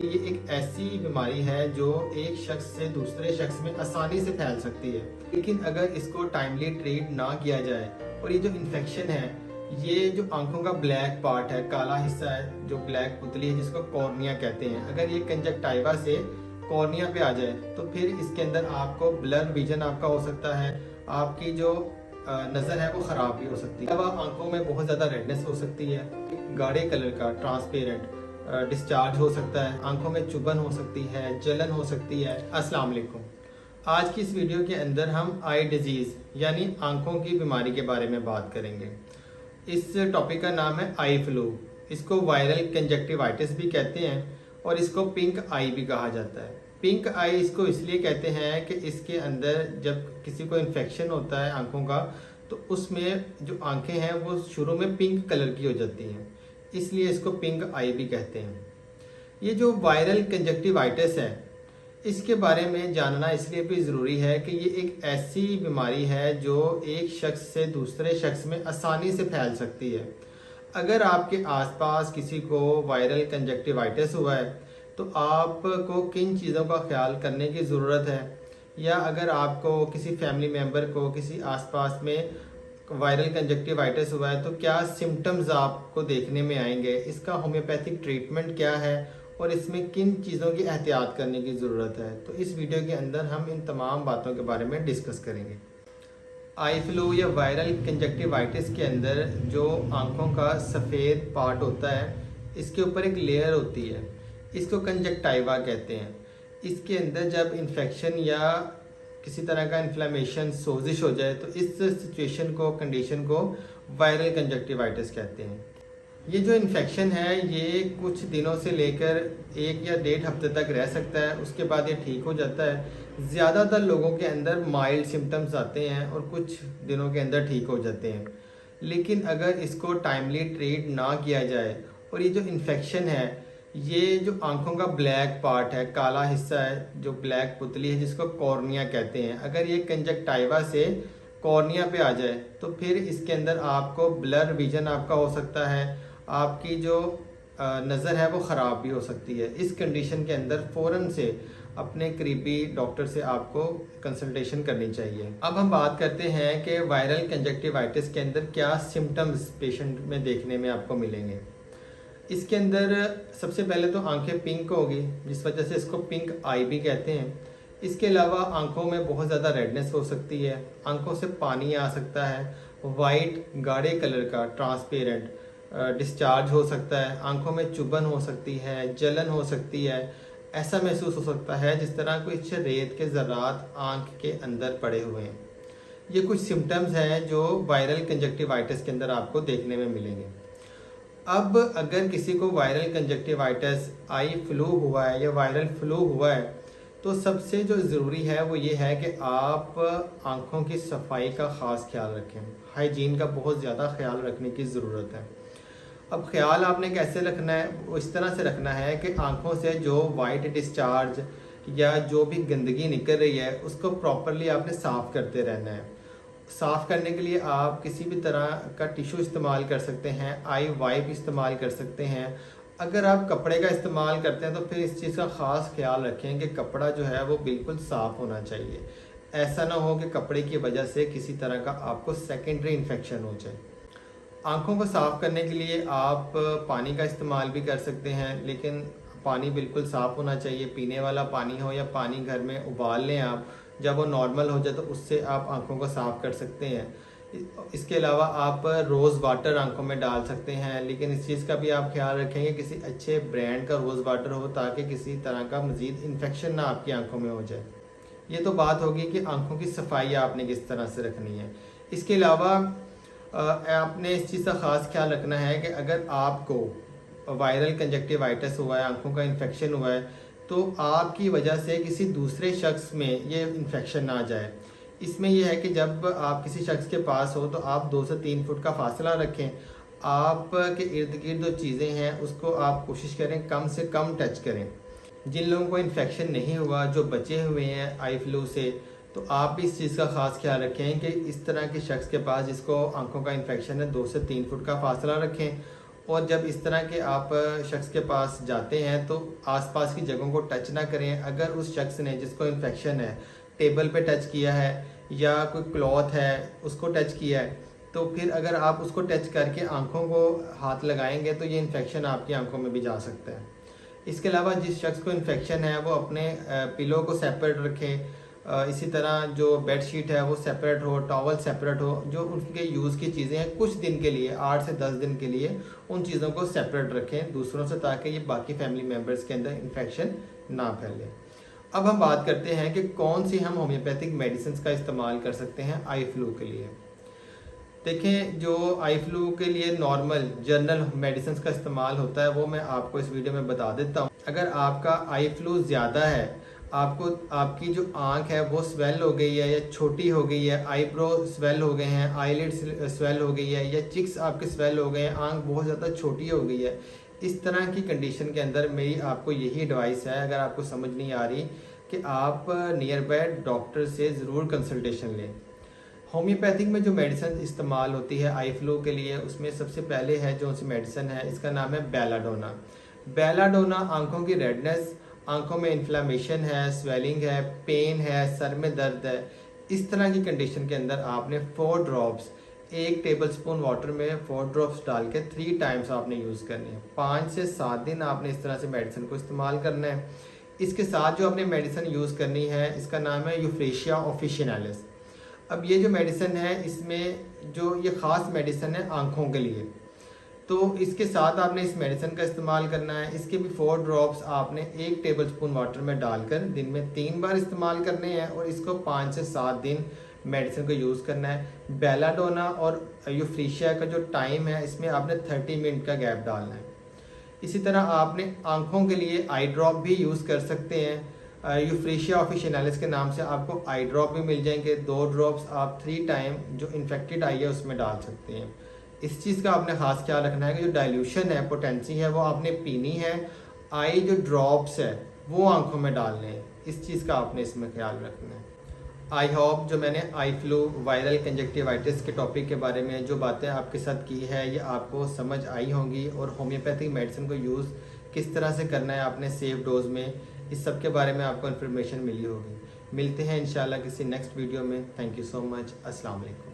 ये एक ऐसी बीमारी है जो एक शख्स से दूसरे शख्स में आसानी से फैल सकती है, लेकिन अगर इसको टाइमली ट्रीट ना किया जाए और ये जो इन्फेक्शन है, ये जो आंखों का ब्लैक पार्ट है, काला हिस्सा है, जो ब्लैक पुतली है जिसको कॉर्निया कहते हैं, अगर ये कंजक्टाइवा से कॉर्निया पे आ जाए तो फिर इसके अंदर आपको ब्लर विजन आपका हो सकता है, आपकी जो नज़र है वो ख़राब भी हो सकती है। आंखों में बहुत ज़्यादा रेडनेस हो सकती है, गाढ़े कलर का ट्रांसपेरेंट डिस्चार्ज हो सकता है, आंखों में चुभन हो सकती है, जलन हो सकती है। अस्सलाम वालेकुम। आज की इस वीडियो के अंदर हम आई डिजीज़ यानी आंखों की बीमारी के बारे में बात करेंगे। इस टॉपिक का नाम है आई फ्लू। इसको वायरल कंजक्टिवाइटिस भी कहते हैं और इसको पिंक आई भी कहा जाता है। पिंक आई इसको इसलिए कहते हैं कि इसके अंदर जब किसी को इन्फेक्शन होता है आंखों का, तो उसमें जो आंखें हैं वो शुरू में पिंक कलर की हो जाती हैं, इसलिए इसको पिंक आई भी कहते हैं। ये जो वायरल कंजक्टिवाइटिस है, इसके बारे में जानना इसलिए भी ज़रूरी है कि ये एक ऐसी बीमारी है जो एक शख्स से दूसरे शख्स में आसानी से फैल सकती है। अगर आपके आसपास किसी को वायरल कंजक्टिवाइटिस हुआ है तो आपको किन चीज़ों का ख्याल करने की ज़रूरत है, या अगर आपको किसी फैमिली मेम्बर को किसी आसपास में वायरल कंजक्टिवाइटिस हुआ है तो क्या सिम्टम्स आपको देखने में आएंगे, इसका होम्योपैथिक ट्रीटमेंट क्या है और इसमें किन चीज़ों की एहतियात करने की ज़रूरत है। तो इस वीडियो के अंदर हम इन तमाम बातों के बारे में डिस्कस करेंगे। आई फ्लू या वायरल कंजक्टिवाइटिस के अंदर जो आंखों का सफ़ेद पार्ट होता है, इसके ऊपर एक लेयर होती है, इसको कंजक्टाइवा कहते हैं। इसके अंदर जब इन्फेक्शन या किसी तरह का इन्फ्लेमेशन, सोजिश हो जाए तो इस सिचुएशन को, कंडीशन को वायरल कंजक्टिवाइटिस कहते हैं। ये जो इन्फेक्शन है ये कुछ दिनों से लेकर 1 या 1.5 हफ्ते तक रह सकता है, उसके बाद ये ठीक हो जाता है। ज़्यादातर लोगों के अंदर माइल्ड सिम्टम्स आते हैं और कुछ दिनों के अंदर ठीक हो जाते हैं, लेकिन अगर इसको टाइमली ट्रीट ना किया जाए और ये जो इन्फेक्शन है, ये जो आंखों का ब्लैक पार्ट है, काला हिस्सा है, जो ब्लैक पुतली है जिसको कॉर्निया कहते हैं, अगर ये कंजक्टाइवा से कॉर्निया पे आ जाए तो फिर इसके अंदर आपको ब्लर विजन आपका हो सकता है, आपकी जो नज़र है वो ख़राब भी हो सकती है। इस कंडीशन के अंदर फ़ौरन से अपने करीबी डॉक्टर से आपको कंसल्टेशन करनी चाहिए। अब हम बात करते हैं कि वायरल कंजक्टिवाइटिस के अंदर क्या सिम्टम्स पेशेंट में देखने में आपको मिलेंगे। इसके अंदर सबसे पहले तो आंखें पिंक होगी, जिस वजह से इसको पिंक आई भी कहते हैं। इसके अलावा आंखों में बहुत ज़्यादा रेडनेस हो सकती है, आंखों से पानी आ सकता है, वाइट गाढ़े कलर का ट्रांसपेरेंट डिस्चार्ज हो सकता है, आंखों में चुभन हो सकती है, जलन हो सकती है। ऐसा महसूस हो सकता है जिस तरह कुछ रेत के ज़रात आंख के अंदर पड़े हुए हैं। ये कुछ सिम्टम्स हैं जो वायरल कंजक्टिवाइटिस के अंदर आपको देखने में मिलेंगे। अब अगर किसी को वायरल कंजक्टिवाइटिस, आई फ्लू हुआ है या वायरल फ्लू हुआ है, तो सबसे जो ज़रूरी है वो ये है कि आप आँखों की सफाई का ख़ास ख्याल रखें। हाइजीन का बहुत ज़्यादा ख्याल रखने की ज़रूरत है। अब ख्याल आपने कैसे रखना है, वो इस तरह से रखना है कि आँखों से जो वाइट डिस्चार्ज या जो भी गंदगी निकल रही है उसको प्रॉपरली आपने साफ़ करते रहना है। साफ़ करने के लिए आप किसी भी तरह का टिश्यू इस्तेमाल कर सकते हैं, आई वाइप इस्तेमाल कर सकते हैं। अगर आप कपड़े का इस्तेमाल करते हैं तो फिर इस चीज़ का ख़ास ख्याल रखें कि कपड़ा जो है वो बिल्कुल साफ़ होना चाहिए। ऐसा ना हो कि कपड़े की वजह से किसी तरह का आपको सेकेंडरी इन्फेक्शन हो जाए। आँखों को साफ़ करने के लिए आप पानी का इस्तेमाल भी कर सकते हैं, लेकिन पानी बिल्कुल साफ़ होना चाहिए। पीने वाला पानी हो या पानी घर में उबाल लें आप, जब वो नॉर्मल हो जाए तो उससे आप आँखों को साफ़ कर सकते हैं। इसके अलावा आप रोज़ वाटर आँखों में डाल सकते हैं, लेकिन इस चीज़ का भी आप ख्याल रखेंगे किसी अच्छे ब्रांड का रोज़ वाटर हो, ताकि किसी तरह का मज़ीद इन्फेक्शन ना आपकी आँखों में हो जाए। ये तो बात होगी कि आँखों की सफाई आपने किस तरह से रखनी है। इसके अलावा आपने इस चीज़ का ख़ास ख्याल रखना है कि अगर आपको वायरल कंजक्टिवाइटिस हुआ है, आँखों का इन्फेक्शन हुआ है, तो आपकी वजह से किसी दूसरे शख्स में ये इन्फेक्शन ना जाए। इसमें यह है कि जब आप किसी शख्स के पास हो तो आप 2 से 3 फुट का फासला रखें। आपके इर्द गिर्द जो चीज़ें हैं उसको आप कोशिश करें कम से कम टच करें। जिन लोगों को इन्फेक्शन नहीं हुआ, जो बचे हुए हैं आई फ्लू से, तो आप भी इस चीज़ का ख़ास ख्याल रखें कि इस तरह के शख्स के पास जिसको आंखों का इन्फेक्शन है 2 से 3 फुट का फासला रखें और जब इस तरह के आप शख्स के पास जाते हैं तो आसपास की जगहों को टच ना करें। अगर उस शख्स ने जिसको इन्फेक्शन है टेबल पे टच किया है या कोई क्लॉथ है उसको टच किया है, तो फिर अगर आप उसको टच करके आंखों को हाथ लगाएंगे तो ये इन्फेक्शन आपकी आंखों में भी जा सकता है। इसके अलावा जिस शख्स को इन्फेक्शन है वो अपने पिलो को सेपरेट रखें। इसी तरह जो बेड शीट है वो सेपरेट हो, टॉवल सेपरेट हो, जो उनके यूज़ की चीज़ें हैं कुछ दिन के लिए 8 से 10 दिन के लिए उन चीज़ों को सेपरेट रखें दूसरों से, ताकि ये बाकी फैमिली मेम्बर्स के अंदर इन्फेक्शन ना फैले। अब हम बात करते हैं कि कौन सी हम होम्योपैथिक मेडिसिन का इस्तेमाल कर सकते हैं आई फ्लू के लिए। देखें, जो आई फ्लू के लिए नॉर्मल जनरल मेडिसिन का इस्तेमाल होता है वो मैं आपको इस वीडियो में बता देता हूँ। अगर आपका आई फ्लू ज़्यादा है, आपकी जो आंख है वो स्वेल हो गई है या छोटी हो गई है, आईब्रो स्वेल हो गए हैं, आईलिड्स स्वेल हो गई है या चिक्स आपके स्वेल हो गए हैं, आंख बहुत ज़्यादा छोटी हो गई है, इस तरह की कंडीशन के अंदर मेरी आपको यही एडवाइस है, अगर आपको समझ नहीं आ रही, कि आप नियर बाय डॉक्टर से ज़रूर कंसल्टेशन लें। होम्योपैथिक में जो मेडिसिन इस्तेमाल होती है आई फ्लू के लिए, उसमें सबसे पहले है जो सी मेडिसिन है, इसका नाम है बेलाडोना। बेलाडोना आंखों की रेडनेस, आंखों में इन्फ्लामेशन है, स्वेलिंग है, पेन है, सर में दर्द है, इस तरह की कंडीशन के अंदर आपने 4 ड्रॉप्स 1 टेबलस्पून वाटर में 4 ड्रॉप्स डाल के 3 टाइम्स आपने यूज़ करनी है। 5 से 7 दिन आपने इस तरह से मेडिसिन को इस्तेमाल करना है। इसके साथ जो आपने मेडिसिन यूज़ करनी है इसका नाम है यूफ्रेशिया ऑफिशिनालिस। अब ये जो मेडिसिन है इसमें जो ये ख़ास मेडिसिन है आँखों के लिए, तो इसके साथ आपने इस मेडिसिन का इस्तेमाल करना है। इसके भी 4 ड्रॉप्स आपने 1 टेबलस्पून वाटर में डालकर दिन में 3 बार इस्तेमाल करने हैं और इसको 5 से 7 दिन मेडिसिन को यूज़ करना है। बेलाडोना और यूफ्रेशिया का जो टाइम है इसमें आपने 30 मिनट का गैप डालना है। इसी तरह आपने आँखों के लिए आई ड्रॉप भी यूज़ कर सकते हैं। यूफ्रेशिया ऑफिशिनालिस के नाम से आपको आई ड्रॉप भी मिल जाएंगे। 2 ड्रॉप्स आप 3 टाइम जो इन्फेक्टेड आई है उसमें डाल सकते हैं। इस चीज़ का आपने ख़ास ख्याल रखना है कि जो डाइल्यूशन है, पोटेंसी है, वो आपने पीनी है। आई जो ड्रॉप्स है वो आंखों में डालने हैं, इस चीज़ का आपने इसमें ख्याल रखना है। आई होप जो मैंने आई फ्लू वायरल कंजक्टिवाइटिस के टॉपिक के बारे में जो बातें आपके साथ की है ये आपको समझ आई होंगी, और होम्योपैथिक मेडिसिन को यूज़ किस तरह से करना है आपने सेफ डोज में, इस सब के बारे में आपको इन्फॉर्मेशन मिली होगी। मिलते हैं इंशाल्लाह किसी नेक्स्ट वीडियो में। Thank you so much. अस्सलाम वालेकुम।